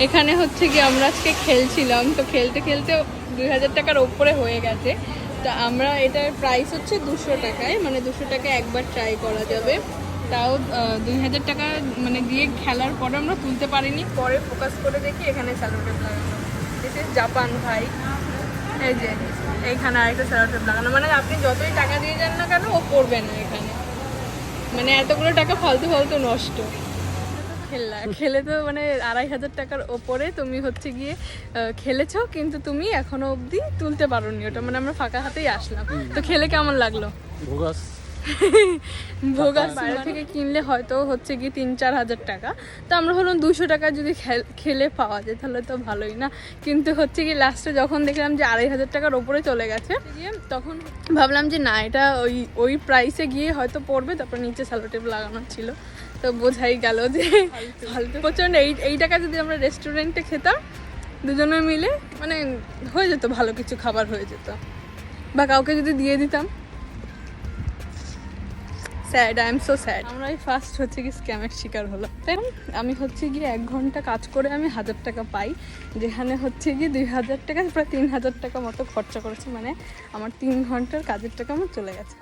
এখানে হচ্ছে কি আমরা আজকে খেলছিলাম, তো খেলতে খেলতে 2000 টাকার ওপরে হয়ে গেছে। তো আমরা এটার প্রাইস হচ্ছে 200 টাকায়, মানে 200 টাকা একবার ট্রাই করা যাবে। তাও 2000 টাকা মানে দিয়ে খেলার পরে আমরা তুলতে পারিনি, পরে ফোকাস করে দেখি এখানে স্যালোটেপ লাগানো। দিস ইজ জাপান ভাই, এই যে এইখানে আরেকটা স্যালোটেপ লাগানো, মানে আপনি যতই টাকা দিয়ে যান না কেন ও পড়বে না এখানে, মানে এতগুলো টাকা ফালতু ফালতু নষ্ট। খেলে তো মানে 2500 টাকার ওপরে তুমি হচ্ছে গিয়ে খেলেছো, কিন্তু তুমি এখনো অবধি তুলতে পারোনি ওটা, মানে আমরা ফাঁকা হাতেই আসলাম। তো খেলে কেমন লাগলো? ভোগাস বাইরে থেকে কিনলে হয়তো হচ্ছে গিয়ে 3-4 হাজার টাকা, তো আমরা হলাম 200 টাকা যদি খেলে পাওয়া যায় তাহলে তো ভালোই না। কিন্তু হচ্ছে কি লাস্টে যখন দেখলাম যে 2500 টাকার ওপরে চলে গেছে, তখন ভাবলাম যে না, এটা ওই প্রাইসে গিয়ে হয়তো পড়বে। তারপর নিচে স্যালোটেপ লাগানো ছিল, তো বোঝাই গেল যে ফালতু। প্রচণ্ড এই টাকা যদি আমরা রেস্টুরেন্টে খেতাম দুজনে মিলে, মানে হয়ে যেত, ভালো কিছু খাবার হয়ে যেত, বা কাউকে যদি দিয়ে দিতাম। Sad, I am so sad. আমরা এই ফার্স্ট হচ্ছে কি স্ক্যামের শিকার হলো। তাই আমি হচ্ছে গিয়ে 1 ঘন্টা কাজ করে আমি 1000 টাকা পাই, যেখানে হচ্ছে গিয়ে 2000 টাকা প্রায় 3000 টাকা মতো খরচা করেছি, মানে আমার 3 ঘন্টার কাজের টাকা আমার চলে গেছে।